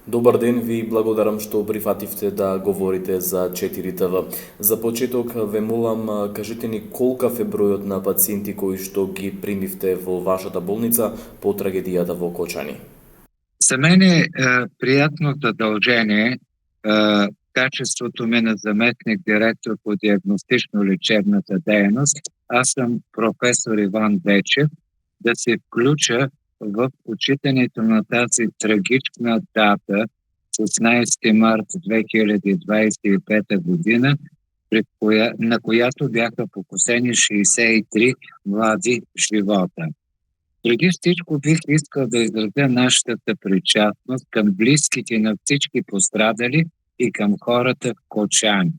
Добар ден, ви благодарам што прифативте да говорите за 4ТВ. За почеток ве молам, кажете ни колкав е бројот на пациенти кои што ги примивте во вашата болница по трагедијата во Кочани. За мен е приятно задължение в качеството ми на заместник директор по диагностично-лечебната дейност. Аз съм професор Иван Вечев, да се включа в почитането на тази трагична дата, 16 март 2025 година, на която бяха покосени 63 млади живота. Преди всичко бих искал да изразя нашата причастност към близките на всички пострадали и към хората в Кочани.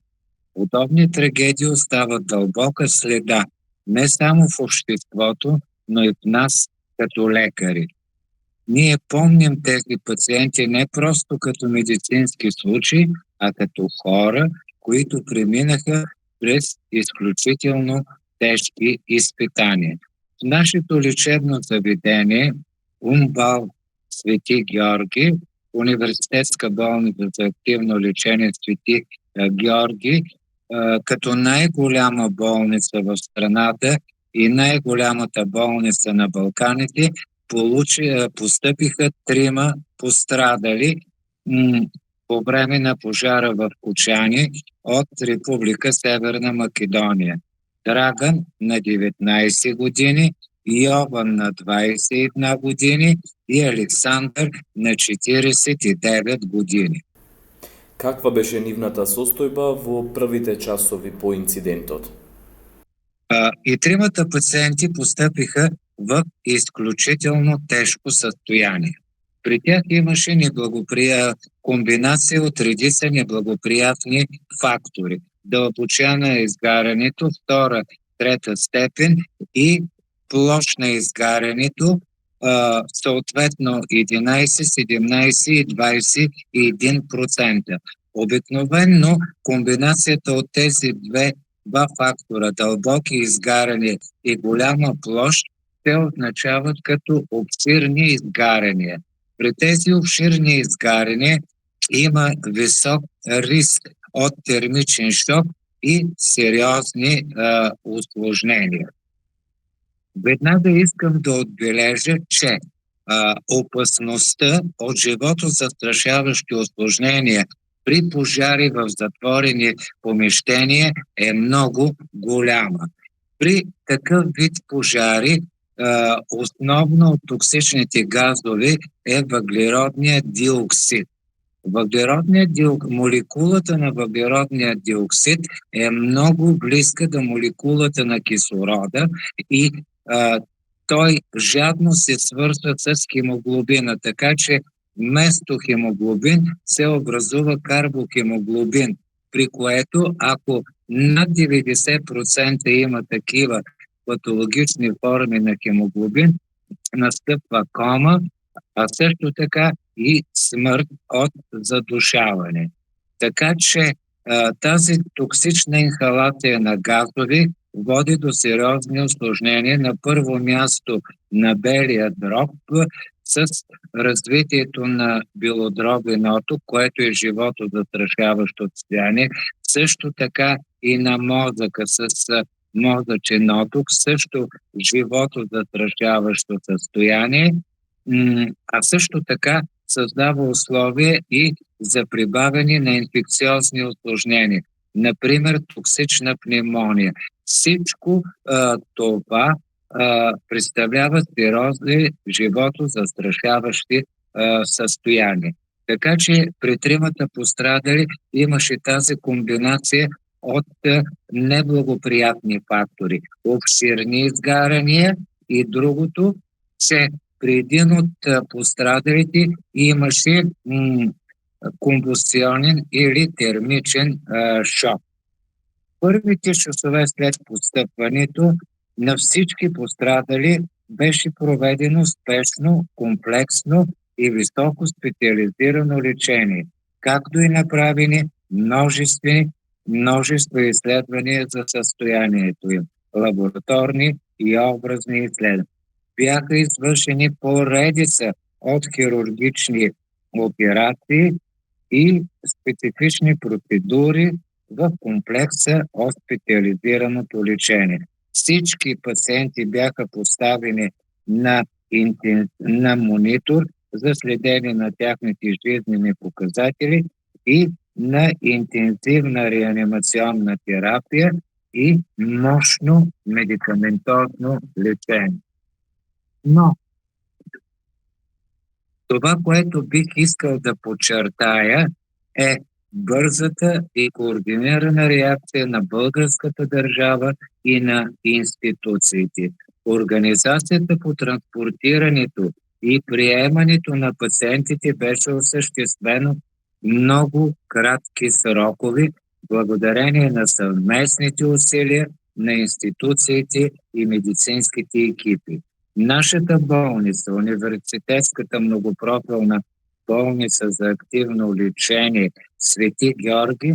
Подобни трагедии остават дълбока следа не само в обществото, но и в нас като лекари. Ние помним тези пациенти не просто като медицински случаи, а като хора, които преминаха през изключително тежки изпитания. В нашето лечебно заведение УМБАЛ Свети Георги, Университетска болница за активно лечение Свети Георги, като най-голяма болница в страната и най-голямата болница на Балканите, постъпиха 3 пострадали по време на пожара в Кочани от Република Северна Македония. Драган на 19 години, Йован на 21 години и Александър на 49 години. Каква беше нивната состојба во првите часови по инцидентот? И 3 пациенти постъпиха в изключително тежко състояние. При тях имаше комбинация от редица неблагоприятни фактори. Дълбочина на изгарянето, 2-3 степен и площ на изгарянето, съответно 11, 17 и 21%. Обикновено комбинацията от тези два фактора, дълбоки изгаряния и голяма площ, те означават като обширни изгаряния. При тези обширни изгаряния има висок риск от термичен шок и сериозни усложнения. Веднага искам да отбележа, че опасността от живото застрашаващи усложнения при пожари в затворени помещения е много голяма. При такъв вид пожари основно от токсичните газове е въглеродният диоксид. Молекулата на въглеродния диоксид е много близка до молекулата на кислорода и той жадно се свързва с хемоглобина, така че вместо хемоглобин се образува карбохемоглобин, при което ако над 90% има такива патологични форми на хемоглобин, настъпва кома, а също така и смърт от задушаване. Така че тази токсична инхалация на газови води до сериозни усложнения. На първо място на белия дроб с развитието на белодробеното, което е живото застрашаващо състояние, също така и на мозъка с мозъчен оток, също живото застрашаващо състояние, а също така създава условия и за прибавяне на инфекциозни усложнения, например токсична пневмония. Всичко това представлява сериозни живото застрашаващи състояния. Така че при 3 пострадали имаше тази комбинация от неблагоприятни фактори. Обширни изгаряния и другото, че при един от пострадалите имаше комбусионен или термичен шок. Първите часове след постъпването на всички пострадали беше проведено спешно, комплексно и високо специализирано лечение, както и направени множество изследвания за състоянието им, лабораторни и образни изследвания. Бяха извършени поредица от хирургични операции и специфични процедури в комплекса хоспитализираното лечение. Всички пациенти бяха поставени на монитор за следение на тяхните жизнени показатели и на интензивна реанимационна терапия и мощно медикаментозно лечение. Но това, което бих искал да подчертая, е бързата и координирана реакция на българската държава и на институциите. Организацията по транспортирането и приемането на пациентите беше осъществено много кратки срокове, благодарение на съвместните усилия на институциите и медицинските екипи. Нашата болница, университетската многопрофилна болница за активно лечение Свети Георги,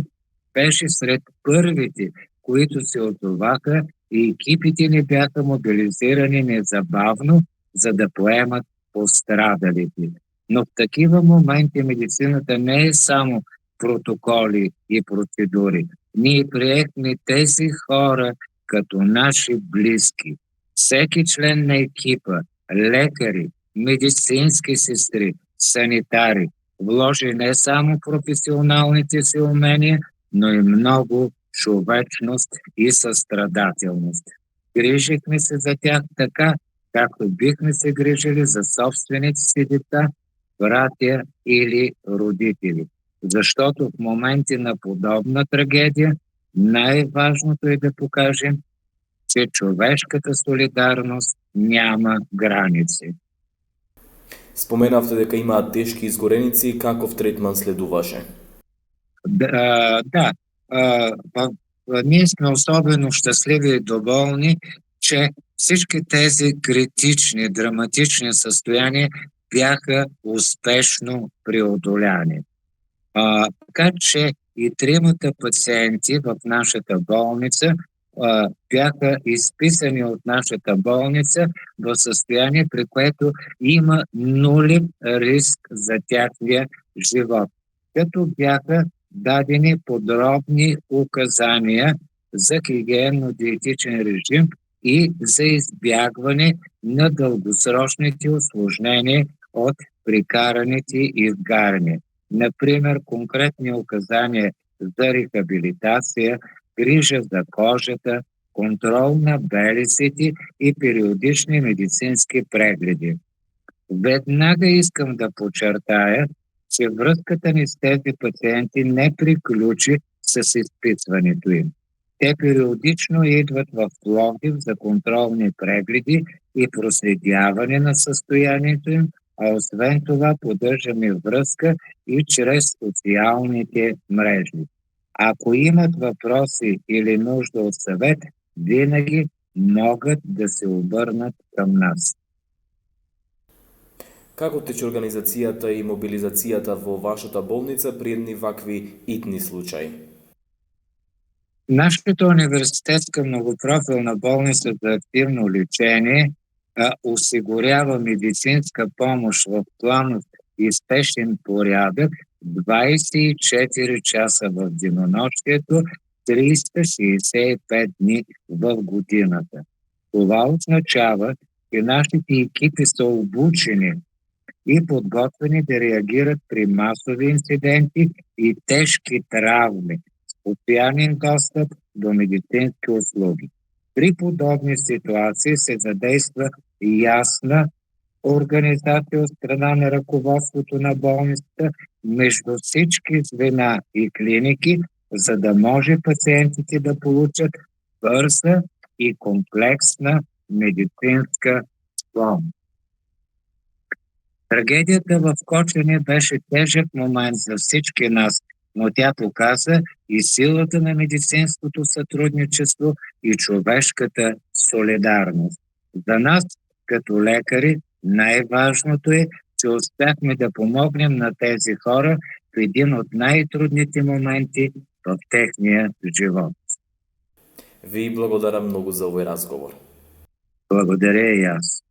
беше сред първите, които се отзоваха, и екипите ни бяха мобилизирани незабавно, за да поемат пострадалите. Но в такива моменти медицината не е само протоколи и процедури. Ние приехме тези хора като наши близки. Всеки член на екипа, лекари, медицински сестри, санитари, вложи не само професионалните си умения, но и много човечност и състрадателност. Грижихме се за тях така, както бихме се грижили за собствените си деца, братя или родители. Защото в моменти на подобна трагедия най-важното е да покажем, че човешката солидарност няма граници. Споменавте дека имаат тешки изгореници, каков третман следуваше? Да, ние сме особено щастливи и доволни, че всички тези критични, драматични състояния бяха успешно преодоляни. Така че и тримата пациенти в нашата болница бяха изписани от нашата болница в състояние, при което има нулев риск за тяхния живот, като бяха дадени подробни указания за хигиенно-диетичен режим и за избягване на дългосрочните усложнения от прикараните изгаряния. Например, конкретни указания за рехабилитация, грижа за кожата, контрол на белезите и периодични медицински прегледи. Веднага искам да подчертая, че връзката ни с тези пациенти не приключи с изписването им. Те периодично идват в Пловдив за контролни прегледи и проследяване на състоянието им, а освен това поддържаме връзка и чрез социалните мрежи. Ако имат въпроси или нужда от съвет, винаги могат да се обърнат към нас. Како тече организацијата и мобилизацијата во вашата болница при едни вакви итни случаи? Нашата университетска многопрофилна болница за активно лечение осигурява медицинска помощ в планов и спешен порядък 24 часа в денонощието, 365 дни в годината. Това означава, че нашите екипи са обучени и подготвени да реагират при масови инциденти и тежки травми с постоянен достъп до медицински услуги. При подобни ситуации се задейства ясна организация от страна на ръководството на болницата между всички звена и клиники, за да може пациентите да получат бърза и комплексна медицинска помощ. Трагедията в Кочене беше тежък момент за всички нас, но тя показа и силата на медицинското сътрудничество и човешката солидарност. За нас, като лекари, най-важното е, че успяхме да помогнем на тези хора в един от най-трудните моменти в техния живот. Ви благодарам многу за овој разговор. Благодаря и аз.